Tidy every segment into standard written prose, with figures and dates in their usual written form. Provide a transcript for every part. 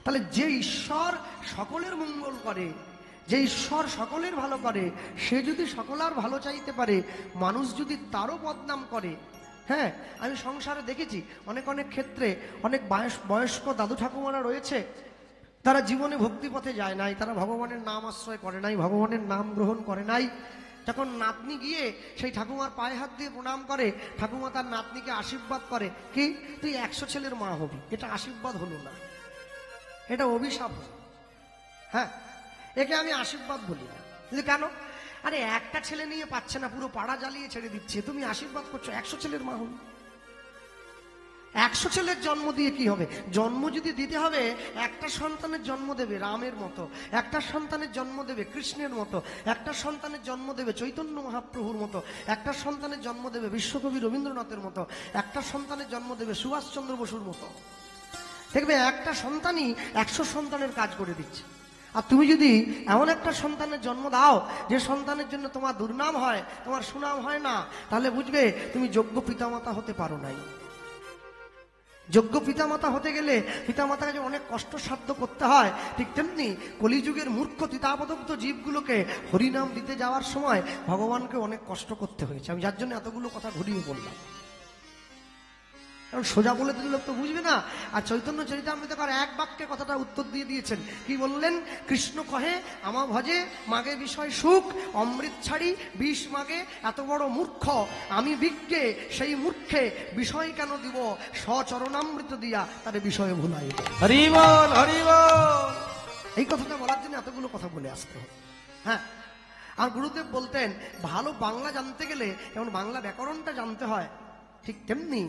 তাহলে যে ঈশ্বর সকলের মঙ্গল করে, যে ঈশ্বর সকলের ভালো করে, সে যদি সকলার ভালো চাইতে পারে, মানুষ যদি তারও বদনাম করে। হ্যাঁ, আমি সংসারে দেখেছি অনেক অনেক ক্ষেত্রে অনেক বয়স্ক দাদু ঠাকুমারা রয়েছে, তারা জীবনে ভক্তিপথে যায় নাই, তারা ভগবানের নাম আশ্রয় করে নাই, ভগবানের নাম গ্রহণ করে নাই। যখন নাতনি গিয়ে সেই ঠাকুমার পায়ে হাত দিয়ে প্রণাম করে, ঠাকুমা তার নাতনিকে আশীর্বাদ করে, কি তুই 100 ছেলের মা হবি। এটা আশীর্বাদ হলো না, এটা অভিশাপ হলো। হ্যাঁ, একে আমি আশীর্বাদ বলি না। কেন? আরে একটা ছেলে নিয়ে পাচ্ছে না, পুরো পাড়া জ্বালিয়ে ছেড়ে দিচ্ছে, তুমি আশীর্বাদ করছো 100 ছেলের মা হবি। 100 ছেলের জন্ম দিয়ে কি হবে? জন্ম যদি দিতে হবে, একটা সন্তানের জন্ম দেবে রামের মতো, একটা সন্তানের জন্ম দেবে কৃষ্ণের মতো, একটা সন্তানের জন্ম দেবে চৈতন্য মহাপ্রভুর মতো, একটা সন্তানের জন্ম দেবে বিশ্বকবি রবীন্দ্রনাথের মতো, একটা সন্তানের জন্ম দেবে সুভাষচন্দ্র বসুর মতো। দেখবে একটা সন্তানই 100 সন্তানের কাজ করে দিচ্ছে। আর তুমি যদি এমন একটা সন্তানের জন্ম দাও যে সন্তানের জন্য তোমার দুর্নাম হয়, তোমার সুনাম হয় না, তাহলে বুঝবে তুমি যোগ্য পিতামাতা হতে পারো নাই। যোগ্য পিতামাতা হতে গেলে পিতামাতাকে যে অনেক কষ্ট সাধ্য করতে হয়, ঠিক তেমনি কলিযুগের মূর্খ তিতাবদগ্ধ জীবগুলোকে হরিনাম দিতে যাওয়ার সময় ভগবানকে অনেক কষ্ট করতে হয়েছে। আমি যার জন্য এতগুলো কথা ঘুরিয়ে বললাম, কারণ সোজা বলে দিলে তো বুঝবে না। আর চৈতন্য চরিতামৃতকার এক বাক্যে কথাটা উত্তর দিয়ে দিয়েছেন। কি বললেন? কৃষ্ণ কহে আমা ভজে মাগে বিষয় সুখ, অমৃত ছাড়ি বিষ মাগে এত বড় মূর্খ, আমি বিজ্ঞে সেই মূর্খে বিষয় কেন দিব, স্বচরণামৃত দিয়া তারে বিষয়ে ভুলাই। হরি বল, হরি বল। এই কথাটা বলার জন্য এতগুলো কথা বলে আসতে হবে। হ্যাঁ, আর গুরুদেব বলতেন ভালো বাংলা জানতে গেলে যেমন বাংলা ব্যাকরণটা জানতে হয়, ঠিক তেমনি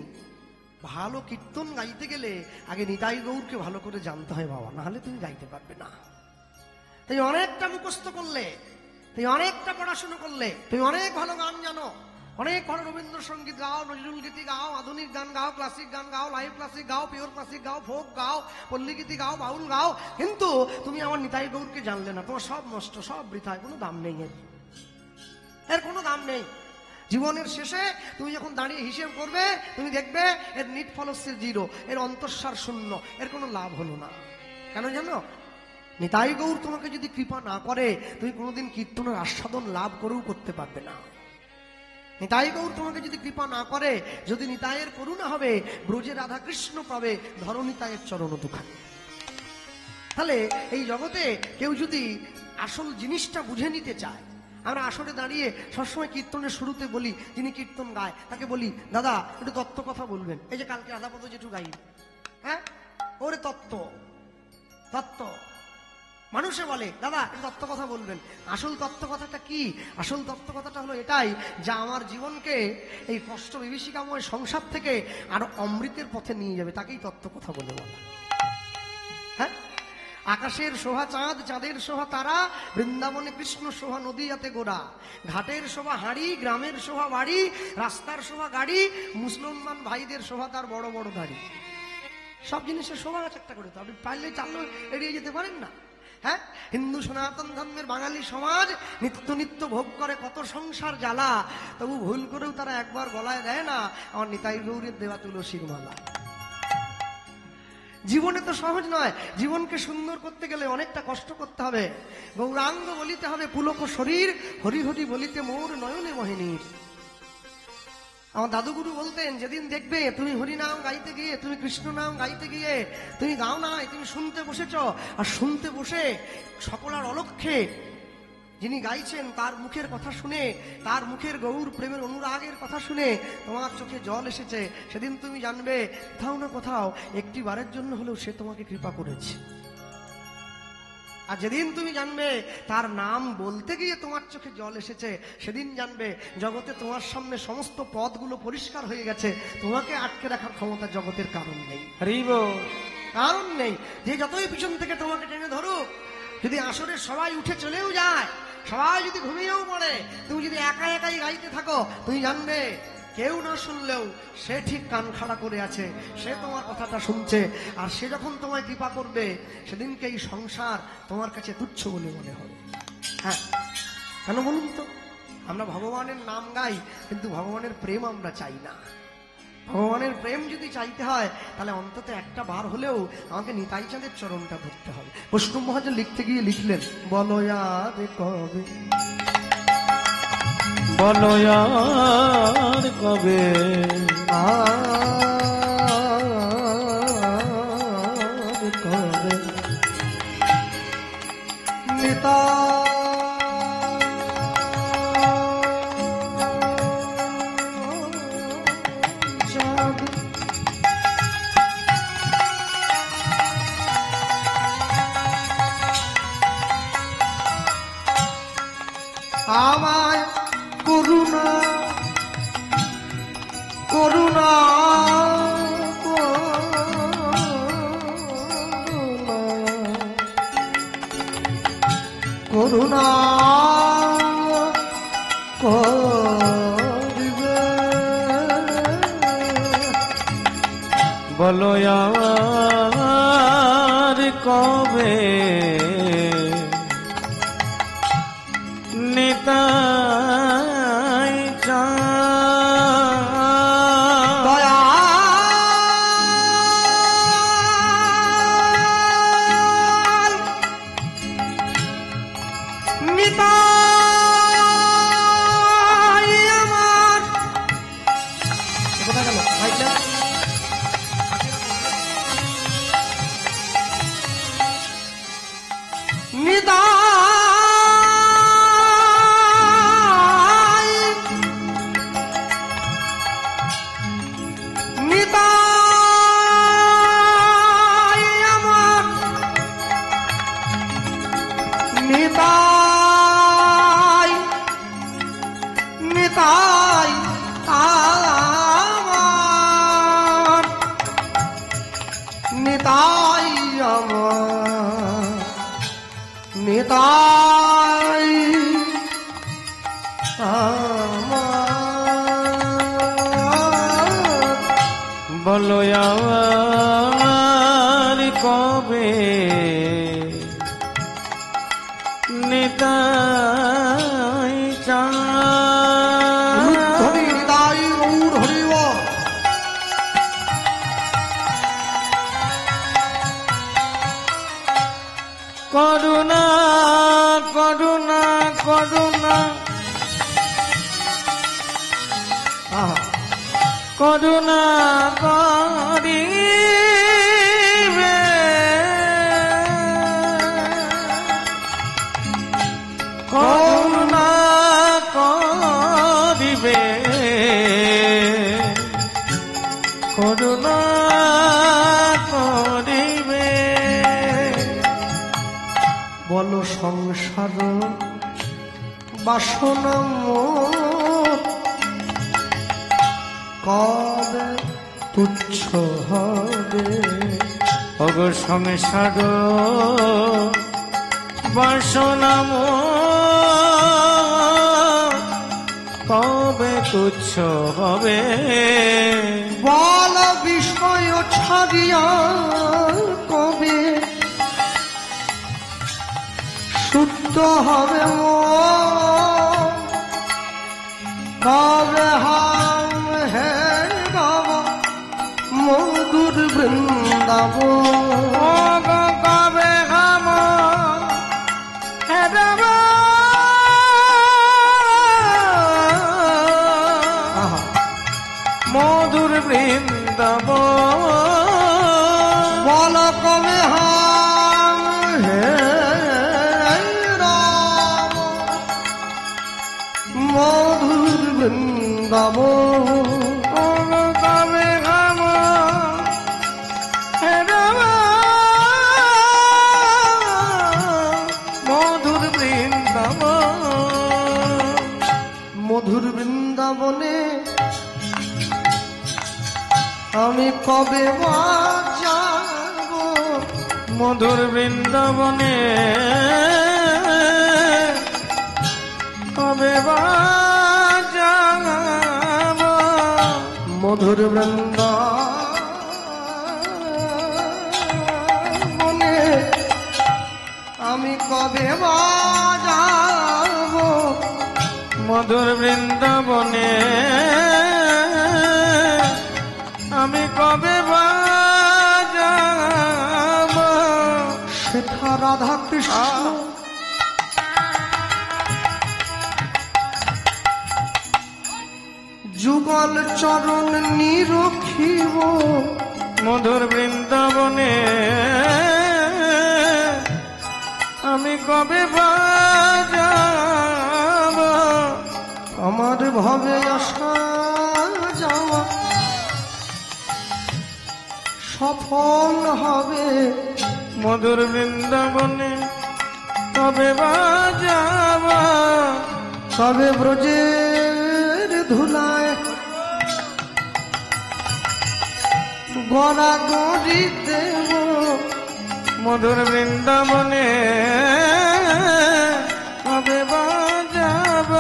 ভালো কীর্তন গাইতে গেলে আগে নিতাই গৌরকে ভালো করে জানতে হয় বাবা, না হলে তুমি গাইতে পারবে না। তুমি অনেকটা মুখস্থ করলে, তুমি অনেকটা পড়াশোনা করলে, তুমি অনেক ভালো গান জানো, অনেক ভালো রবীন্দ্রসঙ্গীত গাও, নজরুল গীতি গাও, আধুনিক গান গাও, ক্লাসিক গান গাও, লাইভ ক্লাসিক গাও, পিওর ক্লাসিক গাও, ফোক গাও, পল্লী গীতি গাও, বাউল গাও, কিন্তু তুমি আমার নিতাই গৌরকে জানলে না, তোমার সব নষ্ট, সব বৃথায়, কোনো দাম নেই এর কোনো দাম নেই। জীবনের শেষে তুমি যখন দাঁড়িয়ে হিসেব করবে, তুমি দেখবে এর নিট ফলস্যের 0, এর অন্তঃসার 0, এর কোনো লাভ হলো না। কেন জানো? নিতাই গৌর তোমাকে যদি কৃপা না করে, তুমি কোনোদিন কীর্তনের আস্বাদন লাভ করেও করতে পারবে না। নিতাই গৌর তোমাকে যদি কৃপা না করে, যদি নিতাইয়ের করুণা হবে, ব্রজে রাধা কৃষ্ণ পাবে, ধরো নিতাইয়ের চরণ দুখানি। তাহলে এই জগতে কেউ যদি আসল জিনিসটা বুঝে নিতে চায়, আমরা আসরে দাঁড়িয়ে সবসময় কীর্তনের শুরুতে বলি, যিনি কীর্তন গায় তাকে বলি, দাদা একটু তত্ত্ব কথা বলবেন। এই যে কালকে রাধাপদ যেটু গাই, হ্যাঁ, ওরে তত্ত্ব তত্ত্ব মানুষে বলে, দাদা একটু তত্ত্ব কথা বলবেন। আসল তত্ত্ব কথাটা কি? আসল তত্ত্ব কথাটা হলো এটাই, যা আমার জীবনকে এই কষ্ট বিভীষিকাময় সংসার থেকে আরো অমৃতের পথে নিয়ে যাবে, তাকেই তত্ত্ব কথা বলে বলা। হ্যাঁ, আকাশের শোভা চাঁদ, চাঁদের শোভা তারা, বৃন্দাবনে কৃষ্ণ শোভা নদীয়াতে গোড়া, ঘাটের শোভা হাঁড়ি, গ্রামের শোভা বাড়ি, রাস্তার শোভা গাড়ি, মুসলমান ভাইদের শোভা তার বড় বড় দাড়ি। সব জিনিসের শোভা আছে একটা করে, তো আপনি পারলে চাললে এড়িয়ে যেতে পারেন না। হ্যাঁ, হিন্দু সনাতন ধর্মের বাঙালি সমাজ নিত্য নিত্য ভোগ করে কত সংসার জ্বালা, তবু ভুল করেও তারা একবার গলায় দেয় না আমার নিতাই গৌরের দেওয়া তুলসীর মালা। জীবনে তো সহজ নয়, জীবনকে সুন্দর করতে গেলে অনেকটা কষ্ট করতে হবে। গৌরাঙ্গ বলিতে হবে পুলক শরীর, হরি হরি বলিতে মোর নয়নে মোহিনীর। আমার দাদুগুরু বলতেন, যেদিন দেখবে তুমি হরি নাম গাইতে গিয়ে, তুমি কৃষ্ণ নাম গাইতে গিয়ে তুমি গাও নাই, তুমি শুনতে বসেছ, আর শুনতে বসে সকলার অলক্ষ্যে যিনি গাইছেন তার মুখের কথা শুনে, তার মুখের গৌর প্রেমের অনুরাগের কথা শুনে তোমার চোখে জল এসেছে, সেদিন তুমি জানবে কোথাও না কোথাও একটি বারের জন্য হলেও সে তোমাকে কৃপা করেছে। আর যেদিন তুমি জানবে তার নাম বলতে গিয়ে তোমার চোখে জল এসেছে, সেদিন জানবে জগতে তোমার সামনে সমস্ত পথগুলো পরিষ্কার হয়ে গেছে, তোমাকে আটকে রাখার ক্ষমতা জগতের কারণ নেই। কারণ নেই। যে যতই পিছন থেকে তোমাকে টেনে ধরুক, যদি আসরের সবাই উঠে চলেও যায়, সবাই যদি ঘুমিয়েও পড়ে, তুমি যদি একা একাই গাইতে থাকো, তুমি জানবে কেউ না শুনলেও সে ঠিক কান খাড়া করে আছে, সে তোমার কথাটা শুনছে, আর সে যখন তোমায় কৃপা করবে, সেদিনকে এই সংসার তোমার কাছে তুচ্ছ বলে মনে হবে। হ্যাঁ, কেন বলুন তো? আমরা ভগবানের নাম গাই, কিন্তু ভগবানের প্রেম আমরা চাই না। ভগবানের প্রেম যদি চাইতে হয় তাহলে অন্তত একটা বার হলেও আমাকে নিতাই চাঁদের চরণটা ধরতে হবে। বৈষ্ণব মহাজন লিখতে গিয়ে লিখলেন, বলো আর কবে, বলো আর কবে, আর কবে নিতাই চাঁদ আমায় করুণা করুণা করুণা করিবে, বলো আর কবে নিতাই চাঁদ, দয়াল নিতাই আমার কোথায় গেল ভাইটা? নিতাই নিতাই আমার নিতাই নিতাই আমার নিতাই আমার নিতাই আমার, বলো আর কবে নিতাই চাঁদ, ধরি নিতাই গৌর হরিব, করুণা করুণা করুণা আহা করুণা করিবে, করুণা করিবে, করুণা করিবে, বলো সংসার বাসনা মোর কবে তুচ্ছ হবে, অগ সংসার বাসনা মোর কবে তুচ্ছ হবে, বল বিষয় ছাড়িয়া কবে শুদ্ধ হবে মন, কবে হাম হে গাব মধুর বৃন্দাবন, অগ কবে হাম হেরব আহা মধুর বৃন্দাবন, বল কবে হাম হে রাম মধুর বৃন্দাবন, অগ কবে হাম হেরব মধুর বৃন্দাবন, মধুর বৃন্দাবনে আমি কবে বা যাব, মধুর বৃন্দাবনে কবে বা যাব, মধুর বৃন্দাবনে আমি কবে বা যাব, মধুর বৃন্দাবনে আমি কবে বাজাব সেথা রাধা কৃষ্ণ যুগল চরণ নিরখিব মধুর বৃন্দাবনে আমি কবে বাজাব আমার ভবে আসা যাওয়া সফল হবে মধুর বৃন্দাবনে কবে বাজাব তবে ব্রজের ধুলায় গড়া গড়ি দেব মধুর বৃন্দাবনে কবে বাজাব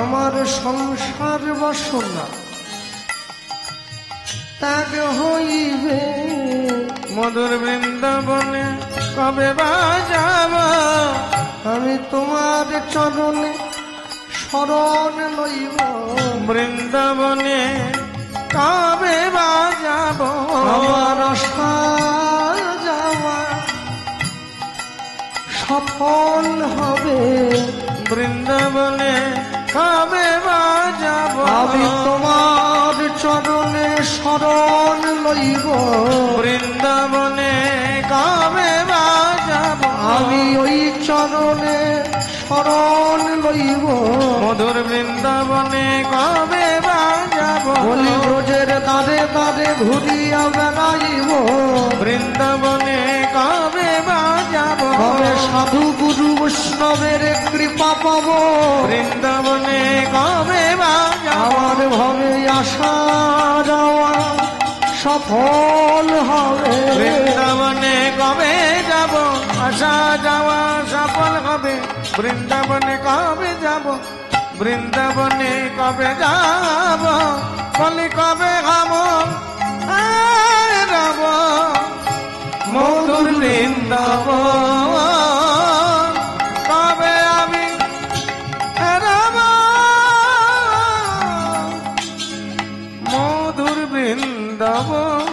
আমার সংসার বাসনা ত্যাগ হইবে মধুর বৃন্দাবনে কবে বাজাব আমি তোমার চরণে শরণ লইব বৃন্দাবনে কবে বাজাব আমার আশা যাওয়া সফল হবে বৃন্দাবনে কবে বাজাব আমি তোমার চরণে শরণ লইব বৃন্দাবনে কবে বাজাব আমি ওই চরণে শরণ লইব মধুর বৃন্দাবনে কবে বাজাব বলি ব্রজের দ্বারে দ্বারে ঘুরিয়া বেড়াইব বৃন্দাবনে কবে বাজাব তবে সাধু গুরু বৈষ্ণবের কৃপা পাব বৃন্দাবনে কবে বাজাব আমার ভবে আসা যাওয়া সফল হবে বৃন্দাবনে কবে যাব আসা যাওয়া সফল হবে বৃন্দাবনে কবে যাব বৃন্দাবনে কবে যাব বলি কবে খাব যাব মধুর বৃন্দাবন কবে আমি রব মধুর বৃন্দাবন।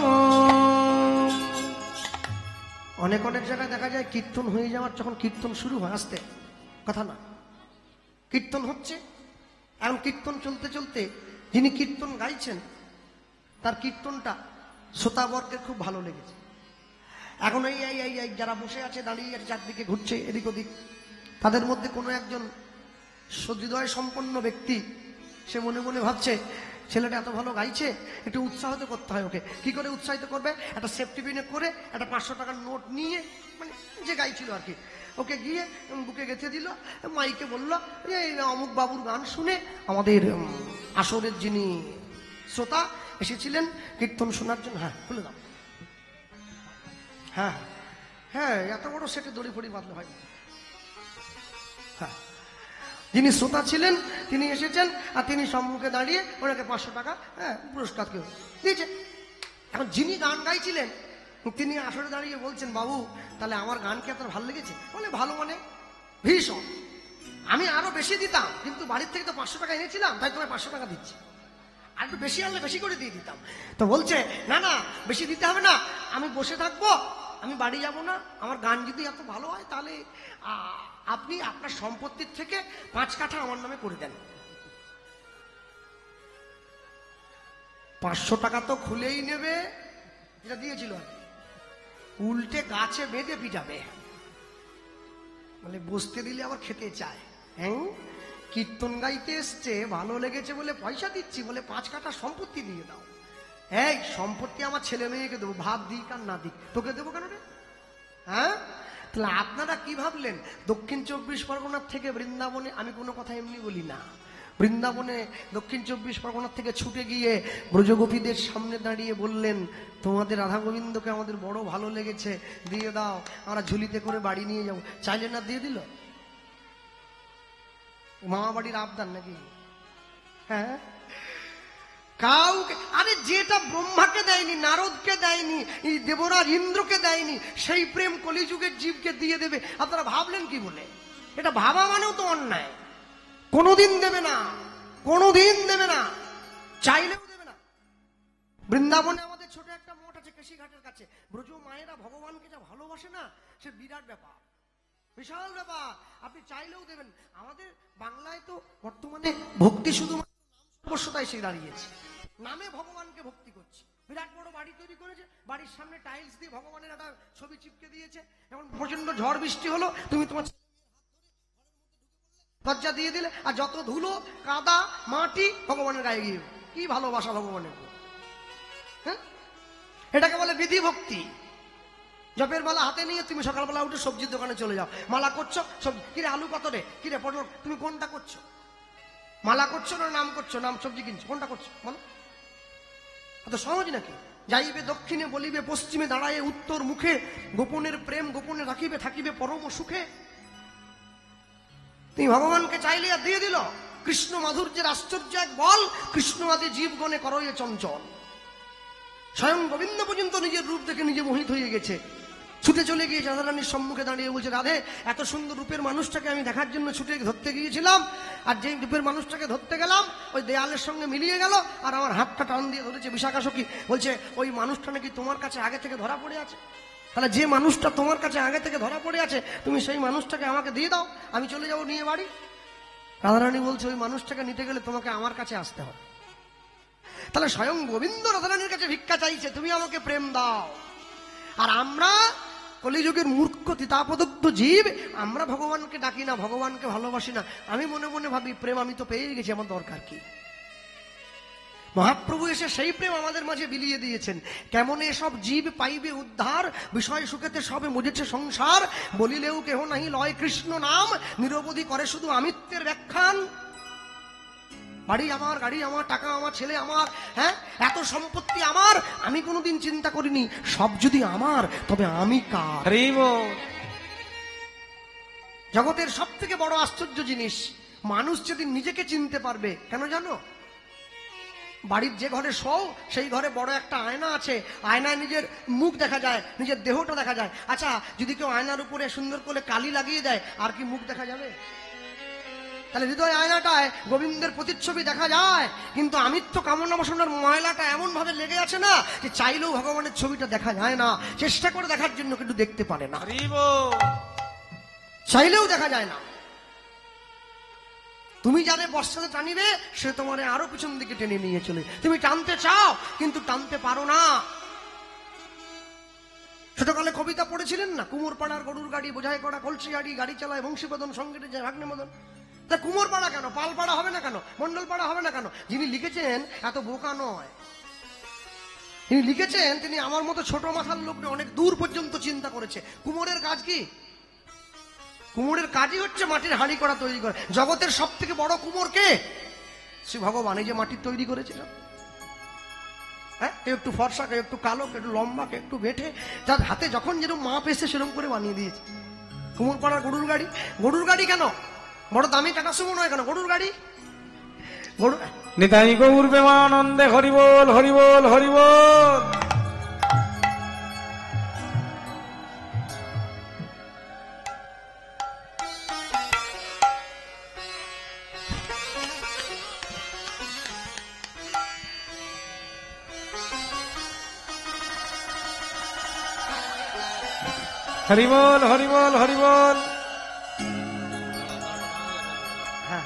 অনেক অনেক জায়গায় দেখা যায় কীর্তন হয়ে যাওয়ার যখন কীর্তন শুরু হয় আসতে কথা না কীর্তন হচ্ছে এখন কীর্তন চলতে চলতে যিনি কীর্তন গাইছেন তার কীর্তনটা শ্রোতাবর্গের খুব ভালো লেগেছে এখন এই এই এই এই যারা বসে আছে দাঁড়িয়ে আছে চারদিকে ঘুরছে এদিক ওদিক তাদের মধ্যে কোনো একজন হৃদয় সম্পন্ন ব্যক্তি সে মনে মনে ভাবছে ছেলেটা এত ভালো গাইছে একটু উৎসাহিত করতে হয় ওকে কি করে উৎসাহিত করবে একটা সেফটি পিনে করে একটা 500 টাকার নোট নিয়ে মানে যে গাইছিল আর কি ওকে গিয়ে বুকে গেঁথে দিল মাইকে বলল যে অমুক বাবুর গান শুনে আমাদের আসরের যিনি শ্রোতা এসেছিলেন কীর্তন শোনার জন্য হ্যাঁ খুলে দাও হ্যাঁ হ্যাঁ এত বড় সেটে দড়ি ফড়ি বাঁধলে হয় হ্যাঁ যিনি শ্রোতা ছিলেন তিনি এসেছেন আর তিনি সম্মুখে দাঁড়িয়ে ওনাকে 500 টাকা হ্যাঁ পুরস্কার কেউ দিয়েছে এখন যিনি গান গাইছিলেন তিনি আসলে দাঁড়িয়ে বলছেন বাবু তাহলে আমার গান কি আপনার ভালো লেগেছে বলে ভালো মানে ভীষণ আমি আরো বেশি দিতাম কিন্তু বাড়ির থেকে তো 500 টাকা এনেছিলাম তাই তোমায় 500 টাকা দিচ্ছি আর একটু বেশি আনলে বেশি করে দিয়ে দিতাম তো বলছে না না বেশি দিতে হবে না আমি বসে থাকবো আমি বাড়ি যাব না আমার গান যদি এত ভালো হয় তাহলে আপনি আপনার সম্পত্তির থেকে 5 কাঠা আমার নামে করে দেন 500 টাকা তো খুলেই নেবে যেটা দিয়েছিল উল্টে গাছে বেঁধে পিটাবে বলে বসতে দিলে আবার খেতে চায় হ্যাঁ কীর্তন গাইতে এসছে ভালো লেগেছে বলে পয়সা দিচ্ছি বলে 5 কাঠা সম্পত্তি দিয়ে দাও এই সম্পত্তি আমার ছেলে মেয়েকে দেবো ভাত দিক আর না দিক তোকে দেবো কেন রে হ্যাঁ তাহলে আপনারা কি ভাবলেন দক্ষিণ 24 পরগনার থেকে বৃন্দাবনে আমি কোনো কথা এমনি বলি না বৃন্দাবনে দক্ষিণ 24 পরগনার থেকে ছুটে গিয়ে ব্রজগোপীদের সামনে দাঁড়িয়ে বললেন তোমাদের রাধা গোবিন্দকে আমাদের বড় ভালো লেগেছে দিয়ে দাও আমরা ঝুলিতে করে বাড়ি নিয়ে যাবো চাইলে না দিয়ে দিল মামা বাড়ির আবদার নাকি হ্যাঁ কাউকে আরে যেটা ব্রহ্মাকে দেয়নি নারদকে দেয়নি এই দেবরাজ ইন্দ্রকে দেয়নি সেই প্রেম কলিযুগের জীবকে দিয়ে দেবে আপনারা ভাবলেন কি বলে এটা ভাবা মানেও তো অন্যায় কোনোদিন দেবে না কোনোদিন দেবে না চাইলেও দেবে না বৃন্দাবনে আমাদের কেশি ঘাটের কাছে। ব্রজ মায়েরা ভগবানকে যা ভালোবাসে না, সে বিরাট ব্যাপার, বিশাল ব্যাপার। আপনি চাইলেও দেবেন। আমাদের বাংলায় তো বর্তমানে ভক্তি শুধুমাত্র সর্বস্বতায় সে দাঁড়িয়েছে, নামে ভগবানকে ভক্তি করছে। বিরাট বড় বাড়ি তৈরি করেছে, বাড়ির সামনে টাইলস দিয়ে ভগবানের একটা ছবি চিপকে দিয়েছে। এমন প্রচন্ড ঝড় বৃষ্টি হলো, তুমি তোমার দরজা দিয়ে দিলে, আর যত ধুলো কাদা মাটি ভগবানের গায়ে গিয়ে, কি ভালোবাসা ভগবানের। হ্যাঁ, এটাকে বলে বিধি ভক্তি। জপের মালা হাতে নিয়ে তুমি সকালবেলা উঠে সবজির দোকানে চলে যাও, মালা করছো, সবজি কিরে আলু কত রে, কিরে পটল, তুমি কোনটা করছো? মালা করছো না নাম করছো? নাম সবজি কিনছো, কোনটা করছো বলো? এত সহজ নাকি? যাইবে দক্ষিণে বলিবে পশ্চিমে, দাঁড়ায় উত্তর মুখে, গোপনের প্রেম গোপনে রাখিবে, থাকিবে পরম সুখে। তুমি ভগবানকে চাইলে আর দিয়ে দিল। কৃষ্ণ মাধুর্যের আশ্চর্য এক বল, কৃষ্ণবাদী জীবগণে করয়ে চঞ্চল। স্বয়ং গোবিন্দ পর্যন্ত নিজের রূপ দেখে নিজে মোহিত হয়ে গেছে, ছুটে চলে গিয়ে রাধারানীর সম্মুখে দাঁড়িয়ে বলছে, রাধে, এত সুন্দর রূপের মানুষটাকে আমি দেখার জন্য ছুটে ধরতে গিয়েছিলাম, আর যে রূপের মানুষটাকে ধরতে গেলাম ওই দেয়ালের সঙ্গে মিলিয়ে গেল, আর আমার হাতটা টান দিয়ে ধরেছে বিশাখা সখী। বলছে, ওই মানুষটা নাকি তোমার কাছে আগে থেকে ধরা পড়ে আছে। তাহলে যে মানুষটা তোমার কাছে আগে থেকে ধরা পড়ে আছে, তুমি সেই মানুষটাকে আমাকে দিয়ে দাও, আমি চলে যাবো নিয়ে বাড়ি। রাধারানী বলছে, ওই মানুষটাকে নিতে গেলে তোমাকে আমার কাছে আসতে হবে। তাহলে স্বয়ং গোবিন্দ রাধারানীর কাছে ভিক্ষা চাইছে, তুমি আমাকে প্রেম দাও। আর আমরা কলিযুগের মূর্খ তিতাপদগ্ধ জীব, আমরা ভগবানকে ডাকি না, ভগবানকে ভালোবাসি না। আমি মনে মনে ভাবি, প্রেম আমি তো পেয়ে গেছি, আমার দরকার কি? মহাপ্রভু এসে সেই প্রেম আমাদের মাঝে বিলিয়ে দিয়েছেন। কেমন এসব জীব পাইবে উদ্ধার, বিষয় সুখেতে সবে মজেছে সংসার, বলিলেও কেহ নাহি লয় কৃষ্ণ নাম, নিরবধি করে শুধু আমিত্বের ব্যাখ্যান। বাড়ি আমার, গাড়ি আমার, টাকা আমার, ছেলে আমার, হ্যাঁ, এত সম্পত্তি আমার, আমি কোনোদিন চিন্তা করিনি সব যদি আমার, তবে আমি কার? জগতের সব থেকে বড় আশ্চর্য জিনিস, মানুষ যেদিন নিজেকে চিনতে পারবে। কেন জানো? বাড়ির যে ঘরে শোও সেই ঘরে বড় একটা আয়না আছে, আয়নায় নিজের মুখ দেখা যায়, নিজের দেহটা দেখা যায়। আচ্ছা, যদি কেউ আয়নার উপরে সুন্দর করে কালি লাগিয়ে দেয়, আর কি মুখ দেখা যাবে? তাহলে হৃদয় আয়নাটায় গোবিন্দের প্রতিচ্ছবি দেখা যায়, কিন্তু আমিত্ব কামনা বাসনার ময়লাটা এমন ভাবে লেগে আছে না, যে চাইলেও ভগবানের ছবিটা দেখা যায় না, চেষ্টা করে দেখার জন্য কিন্তু দেখতে পারে না, চাইলেও দেখা যায় না। তুমি যারে বর্ষাতে টানিবে, সে তোমার আরো পিছন দিকে টেনে নিয়ে চলে। তুমি টানতে চাও কিন্তু টানতে পারো না। ছোটকালে কবিতা পড়েছিলেন না, কুমোরপাড়ার গরুর গাড়ি, বোঝাই করা কলসি গাড়ি, গাড়ি চালায় বংশীবদন, সঙ্গে যায় ভাগ্নে মদন। তা কুমোরপাড়া কেন, পালপাড়া হবে না কেন, মন্ডলপাড়া হবে না কেন? যিনি লিখেছেন এত বোকা নয়, তিনি লিখেছেন, তিনি আমার মতো ছোট মাথার লোককে অনেক দূর পর্যন্ত চিন্তা করেছে। কুমোরের কাজ কি? কুমোরের কাজই হচ্ছে মাটির হাঁড়ি করা, তৈরি করা। জগতের সব থেকে বড় কুমোর কে? শ্রী ভগবান। এই যে মাটির তৈরি করেছিল, হ্যাঁ, কেউ একটু ফর্সা, কেউ একটু কালো, কেউ একটু লম্বা, কেউ একটু বেঠে, যার হাতে যখন যেরকম মাপ এসে সেরকম করে বানিয়ে দিয়েছে। কুমোরপাড়ার গরুর গাড়ি। গরুর গাড়ি কেন? বড় দামি টাটা সুমো নয় কেন, গরুর গাড়ি। গরু নিতাই গৌর প্রেমানন্দে হরিবোল হরিবোল হরিবোল। হরিবোল হরিবোল হরিবোল। হ্যাঁ,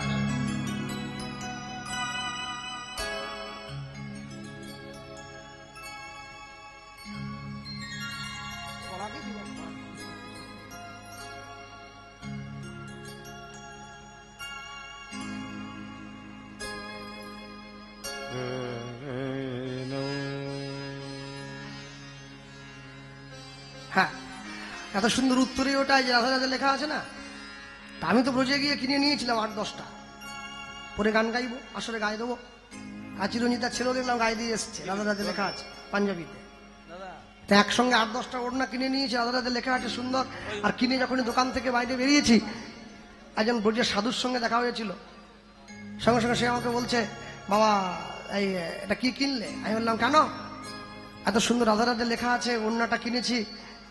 হ্যাঁ, এত সুন্দর উত্তরে ওটাই যে রাধা রাধা লেখা আছে না, তা আমি তো ব্রজে গিয়ে কিনে নিয়েছিলাম 8-10টা, পরে গান গাইবো, আসলে গায়ে দেবো। আর চিরঞ্জিতার ছেলেও দেখলাম গায়ে দিয়ে এসছে, রাধা রাধা লেখা আছে পাঞ্জাবিতে। তা একসঙ্গে 8-10টা ওড়না কিনে নিয়েছি, রাধা রাধা লেখা আছে সুন্দর। আর কিনে যখনই দোকান থেকে বাইরে বেরিয়েছি, একজন ব্রজের সাধুর সঙ্গে দেখা হয়েছিল। সঙ্গে সঙ্গে সে আমাকে বলছে, বাবা এই এটা কি কিনলে? আমি বললাম, কেন? এত সুন্দর রাধা রাধা লেখা আছে, ওড়নাটা কিনেছি,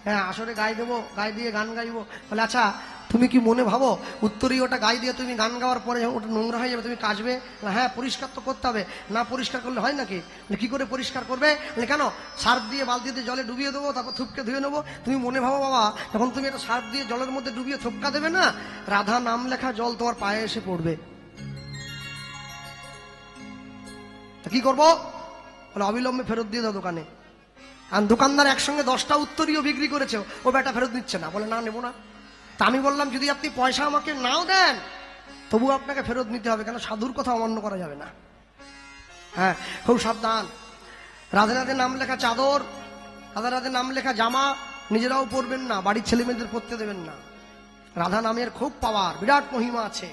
হ্যাঁ আসলে গায়ে দেবো, গায়ে দিয়ে গান গাইবো। বলে, আচ্ছা তুমি কি মনে ভাবো উত্তরীয় ওটা গায়ে দিয়ে তুমি গান গাওয়ার পরে যখন ওটা নোংরা হয়ে যাবে তুমি কাচবে না? হ্যাঁ, পরিষ্কার তো করতে হবে, না পরিষ্কার করলে হয় নাকি? কি করে পরিষ্কার করবে? কেন সার্ফ দিয়ে বালতিতে জলে ডুবিয়ে দেবো, তারপর থুপকে ধুয়ে নেবো? তুমি মনে ভাবো বাবা, যখন তুমি এটা সার্ফ দিয়ে জলের মধ্যে ডুবিয়ে থুপকা দেবে না, রাধা নাম লেখা জল তোমার পায়ে এসে পড়বে। কি করবো? বলে অবিলম্বে ফেরত দিয়ে দাও দোকানে। আর দোকানদার একসঙ্গে 10টা উত্তরীয় বিক্রি করেছে, ও বেটা ফেরত দিচ্ছে না, বলে না নেবো না। তা আমি বললাম যদি আপনি পয়সা আমাকে নাও দেন তবু আপনাকে ফেরত নিতে হবে, কেন সাধুর কথা অমান্য করা যাবে না। হ্যাঁ, খুব সাবধান। রাধে রাধে নাম লেখা চাদর, রাধে রাধে নাম লেখা জামা নিজেরাও পরবেন না, বাড়ির ছেলে মেয়েদের পরতে দেবেন না। রাধা নামের খুব পাওয়ার, বিরাট মহিমা আছে,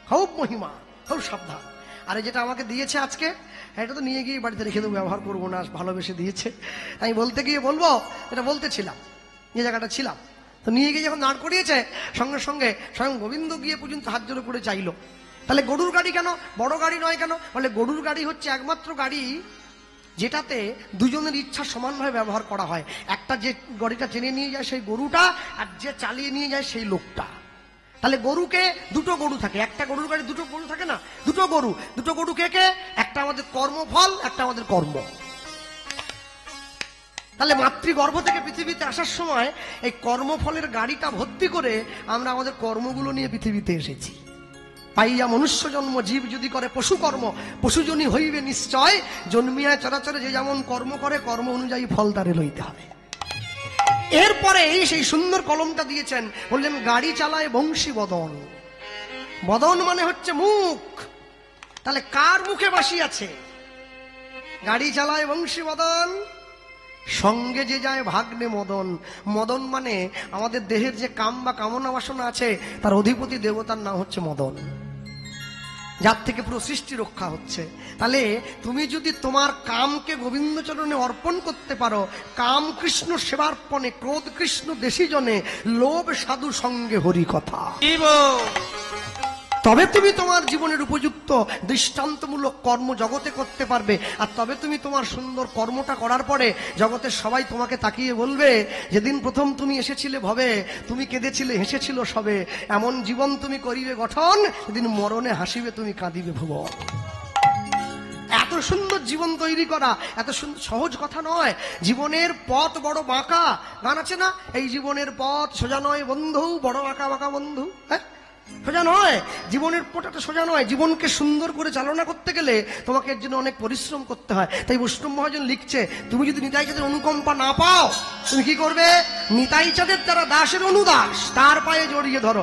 খুব মহিমা, খুব সাবধান। আরে যেটা আমাকে দিয়েছে আজকে, এটা তো নিয়ে গিয়ে বাড়িতে রেখে দেবো, ব্যবহার করবো না, ভালোবেসে দিয়েছে। আমি বলতে গিয়ে বলবো, এটা বলতেছিলাম, যে জায়গাটা ছিলাম, তো নিয়ে গিয়ে যখন দাঁড় করিয়েছে, সঙ্গে সঙ্গে স্বয়ং গোবিন্দ গিয়ে পর্যন্ত হাত জোড়ে করে চাইলো। তাহলে গরুর গাড়ি কেন, বড় গাড়ি নয় কেন? বলে গরুর গাড়ি হচ্ছে একমাত্র গাড়ি যেটাতে দুজনের ইচ্ছা সমানভাবে ব্যবহার করা হয়। একটা যে গাড়িটা টেনে নিয়ে যায় সেই গরুটা, আর যে চালিয়ে নিয়ে যায় সেই লোকটা। তাহলে গরুকে দুটো গরু থাকে, একটা গরুর গাড়ি দুটো গরু থাকে না, দুটো গরু। দুটো গরু কে কে? একটা আমাদের কর্মফল, একটা আমাদের কর্ম। তাহলে মাতৃগর্ভ থেকে পৃথিবীতে আসার সময় এই কর্মফলের গাড়িটা ভর্তি করে আমরা আমাদের কর্মগুলো নিয়ে পৃথিবীতে এসেছি। পাইয়া মনুষ্য জন্ম, জীব যদি করে পশু কর্ম, পশুজনী হইবে নিশ্চয়। জন্মিয়া চরাচরে যে যেমন কর্ম করে, কর্ম অনুযায়ী ফল তারে লইতে হবে। এরপরে এই সেই সুন্দর কলমটা দিয়েছেন, বললেন গাড়ি চালায় বংশী বদন। বদন মানে হচ্ছে মুখ। তাহলে কার মুখে বাসি আছে? গাড়ি চালায় বংশী বদন, সঙ্গে যে যায় ভাগ্নে মদন। মদন মানে আমাদের দেহের যে কাম বা কামনা বাসনা আছে, তার অধিপতি দেবতার নাম হচ্ছে মদন, যার থেকে পুরো সৃষ্টি রক্ষা হচ্ছে। তাহলে তুমি যদি তোমার কামকে গোবিন্দচরণে অর্পণ করতে পারো, কাম কৃষ্ণ সেবার্পণে, ক্রোধ কৃষ্ণ দেশিজনে, লোভ সাধু সঙ্গে হরি কথা, তবে তুমি তোমার জীবনের উপযুক্ত দৃষ্টান্তমূলক কর্ম জগতে করতে পারবে। আর তবে তুমি তোমার সুন্দর কর্মটা করার পরে জগতের সবাই তোমাকে তাকিয়ে বলবে, যেদিন প্রথম তুমি এসেছিলে ভবে, তুমি কেঁদেছিলে হেসেছিল সবে, এমন জীবন তুমি করিবে গঠন, যেদিন মরণে হাসিবে তুমি কাঁদিবে ভুবন। এত সুন্দর জীবন তৈরি করা এত সহজ কথা নয়। জীবনের পথ বড় বাঁকা, গান আছে না, এই জীবনের পথ সোজা নয় বন্ধু, বড় বাঁকা বাঁকা বন্ধু। হ্যাঁ, সোজা নয়, জীবনের পথটা সোজা নয়। জীবনকে সুন্দর করে চালনা করতে গেলে তোমাকে এর জন্য অনেক পরিশ্রম করতে হয়। তাই বৈষ্ণব মহাজন লিখছে, তুমি যদি নিতাই চাঁদের অনুকম্পা না পাও, তুমি কি করবে? নিতাই চাঁদের তারা দাসের অনুদাস, তার পায়ে জড়িয়ে ধরো।